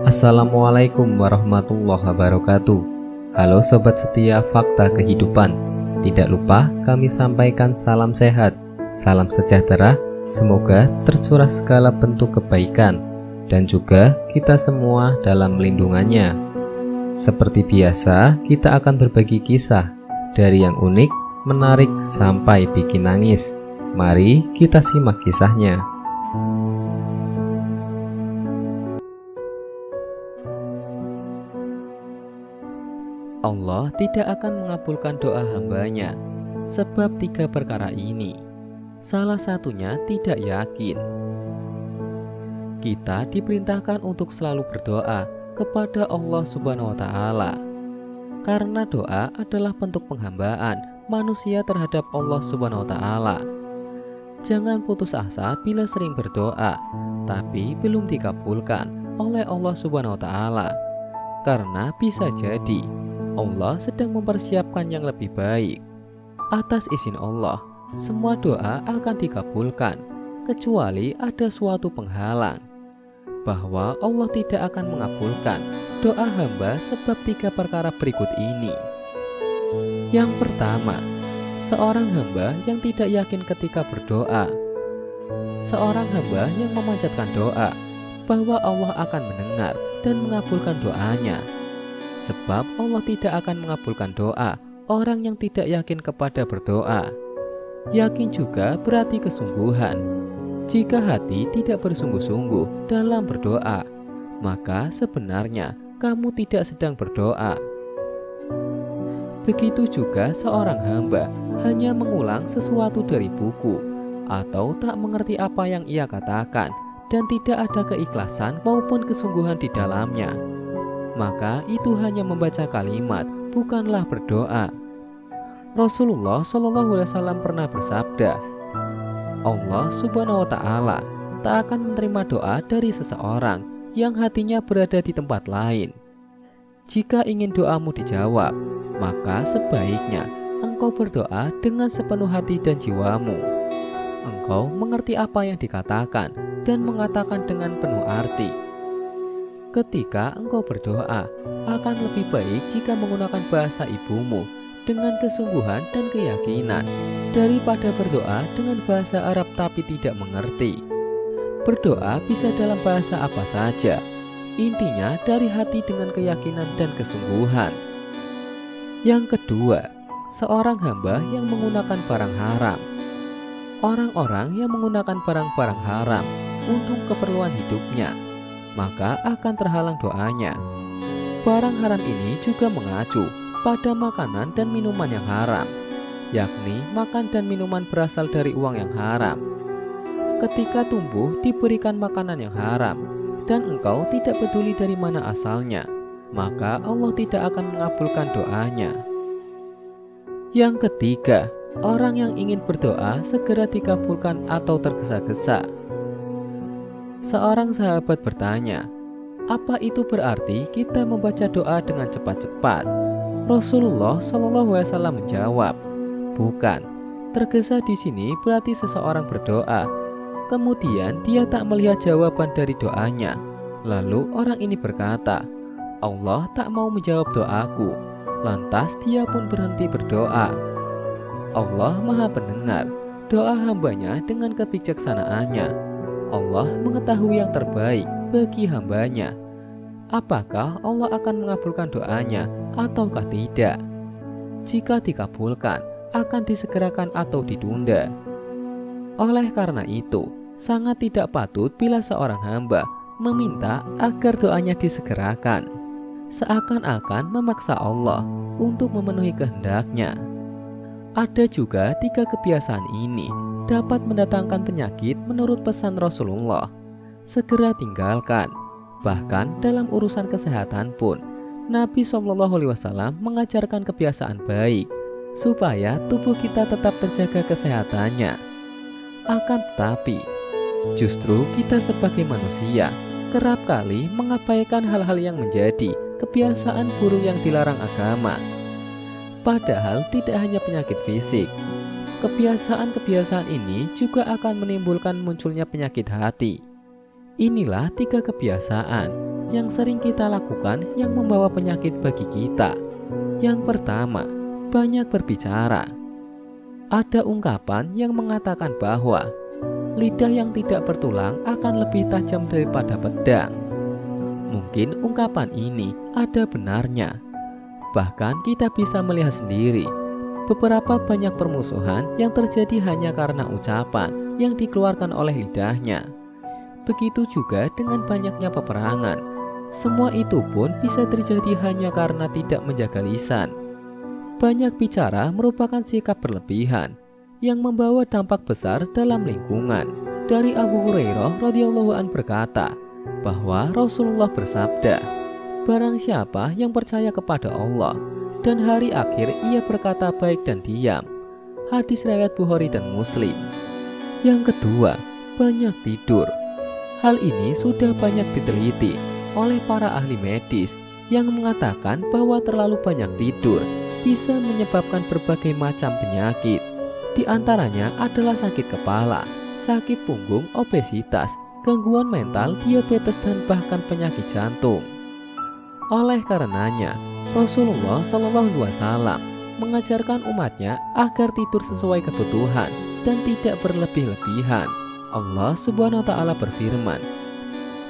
Assalamualaikum warahmatullahi wabarakatuh. Halo sobat setia fakta kehidupan. Tidak lupa kami sampaikan salam sehat, salam sejahtera. Semoga tercurah segala bentuk kebaikan dan juga kita semua dalam lindungannya. Seperti biasa, kita akan berbagi kisah dari yang unik, menarik sampai bikin nangis. Mari kita simak kisahnya. Allah tidak akan mengabulkan doa hambanya sebab 3 perkara ini. Salah satunya tidak yakin. Kita diperintahkan untuk selalu berdoa kepada Allah Subhanahu wa Ta'ala, karena doa adalah bentuk penghambaan manusia terhadap Allah Subhanahu wa Ta'ala. Jangan putus asa bila sering berdoa tapi belum dikabulkan oleh Allah Subhanahu wa Ta'ala, karena bisa jadi Allah sedang mempersiapkan yang lebih baik. Atas izin Allah, semua doa akan dikabulkan, kecuali ada suatu penghalang, bahwa Allah tidak akan mengabulkan doa hamba sebab 3 perkara berikut ini. Yang pertama, seorang hamba yang tidak yakin ketika berdoa. Seorang hamba yang memanjatkan doa bahwa Allah akan mendengar dan mengabulkan doanya. Sebab Allah tidak akan mengabulkan doa orang yang tidak yakin kepada berdoa. Yakin juga berarti kesungguhan. Jika hati tidak bersungguh-sungguh dalam berdoa, maka sebenarnya kamu tidak sedang berdoa. Begitu juga seorang hamba hanya mengulang sesuatu dari buku, atau tak mengerti apa yang ia katakan, dan tidak ada keikhlasan maupun kesungguhan di dalamnya, maka itu hanya membaca kalimat, bukanlah berdoa. Rasulullah SAW pernah bersabda, Allah Subhanahu wa Ta'ala tak akan menerima doa dari seseorang yang hatinya berada di tempat lain. Jika ingin doamu dijawab, maka sebaiknya engkau berdoa dengan sepenuh hati dan jiwamu. Engkau mengerti apa yang dikatakan dan mengatakan dengan penuh arti. Ketika engkau berdoa, akan lebih baik jika menggunakan bahasa ibumu dengan kesungguhan dan keyakinan, daripada berdoa dengan bahasa Arab tapi tidak mengerti. Berdoa bisa dalam bahasa apa saja, intinya dari hati dengan keyakinan dan kesungguhan. Yang kedua, seorang hamba yang menggunakan barang haram. Orang-orang yang menggunakan barang-barang haram untuk keperluan hidupnya, maka akan terhalang doanya. Barang haram ini juga mengacu pada makanan dan minuman yang haram, yakni makan dan minuman berasal dari uang yang haram. Ketika tumbuh diberikan makanan yang haram, dan engkau tidak peduli dari mana asalnya, maka Allah tidak akan mengabulkan doanya. Yang ketiga, orang yang ingin berdoa segera dikabulkan atau tergesa-gesa. Seorang sahabat bertanya, apa itu berarti kita membaca doa dengan cepat-cepat? Rasulullah SAW menjawab, bukan. Tergesa di sini berarti seseorang berdoa, kemudian dia tak melihat jawaban dari doanya. Lalu orang ini berkata, Allah tak mau menjawab doaku. Lantas dia pun berhenti berdoa. Allah Maha Pendengar doa hambanya dengan kebijaksanaannya. Allah mengetahui yang terbaik bagi hambanya. Apakah Allah akan mengabulkan doanya ataukah tidak? Jika dikabulkan, akan disegerakan atau ditunda. Oleh karena itu, sangat tidak patut bila seorang hamba meminta agar doanya disegerakan, seakan-akan memaksa Allah untuk memenuhi kehendaknya. Ada juga 3 kebiasaan ini dapat mendatangkan penyakit menurut pesan Rasulullah. Segera tinggalkan. Bahkan dalam urusan kesehatan pun, Nabi SAW mengajarkan kebiasaan baik supaya tubuh kita tetap terjaga kesehatannya. Akan tetapi, justru kita sebagai manusia kerap kali mengabaikan hal-hal yang menjadi kebiasaan buruk yang dilarang agama. Padahal tidak hanya penyakit fisik, kebiasaan-kebiasaan ini juga akan menimbulkan munculnya penyakit hati. Inilah 3 kebiasaan yang sering kita lakukan yang membawa penyakit bagi kita. Yang pertama, banyak berbicara. Ada ungkapan yang mengatakan bahwa lidah yang tidak bertulang akan lebih tajam daripada pedang. Mungkin ungkapan ini ada benarnya. Bahkan kita bisa melihat sendiri beberapa banyak permusuhan yang terjadi hanya karena ucapan yang dikeluarkan oleh lidahnya. Begitu juga dengan banyaknya peperangan. Semua itu pun bisa terjadi hanya karena tidak menjaga lisan. Banyak bicara merupakan sikap berlebihan yang membawa dampak besar dalam lingkungan. Dari Abu Hurairah radhiyallahu an berkata bahwa Rasulullah bersabda, "Barang siapa yang percaya kepada Allah dan hari akhir ia berkata baik dan diam." Hadis riwayat Bukhari dan Muslim. Yang kedua, banyak tidur. Hal ini sudah banyak diteliti oleh para ahli medis yang mengatakan bahwa terlalu banyak tidur bisa menyebabkan berbagai macam penyakit. Di antaranya adalah sakit kepala, sakit punggung, obesitas, gangguan mental, diabetes, dan bahkan penyakit jantung. Oleh karenanya, Rasulullah SAW mengajarkan umatnya agar tidur sesuai kebutuhan dan tidak berlebih-lebihan. Allah Subhanahu wa Ta'ala berfirman,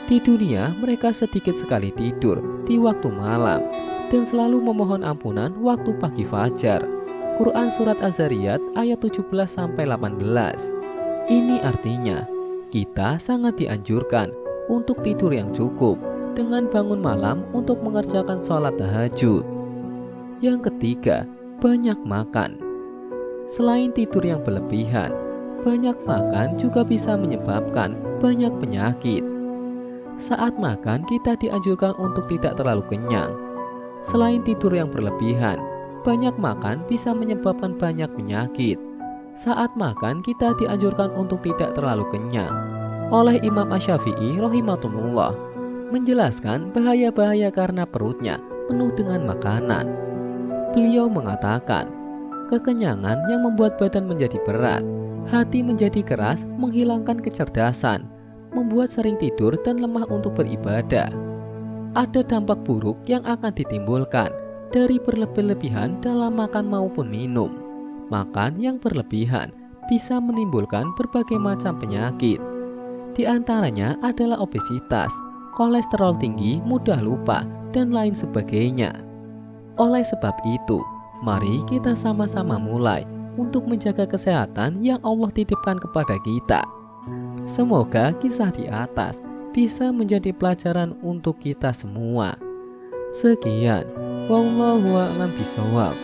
"Di dunia mereka sedikit sekali tidur di waktu malam dan selalu memohon ampunan waktu pagi fajar." Quran Surat Az-Zariyat ayat 17-18. Ini artinya kita sangat dianjurkan untuk tidur yang cukup dengan bangun malam untuk mengerjakan sholat tahajud. Yang ketiga, banyak makan. Selain tidur yang berlebihan, banyak makan juga bisa menyebabkan banyak penyakit. Saat makan, kita dianjurkan untuk tidak terlalu kenyang. Selain tidur yang berlebihan, banyak makan bisa menyebabkan banyak penyakit. Saat makan, kita dianjurkan untuk tidak terlalu kenyang. Oleh Imam Asy-Syafi'i rahimahullah menjelaskan bahaya-bahaya karena perutnya penuh dengan makanan. Beliau mengatakan, kekenyangan yang membuat badan menjadi berat, hati menjadi keras, menghilangkan kecerdasan, membuat sering tidur dan lemah untuk beribadah. Ada dampak buruk yang akan ditimbulkan dari berlebih-lebihan dalam makan maupun minum. Makan yang berlebihan bisa menimbulkan berbagai macam penyakit. Di antaranya adalah obesitas, kolesterol tinggi, mudah lupa, dan lain sebagainya. Oleh sebab itu, mari kita sama-sama mulai untuk menjaga kesehatan yang Allah titipkan kepada kita. Semoga kisah di atas bisa menjadi pelajaran untuk kita semua. Sekian, wallahu a'lam bishawab.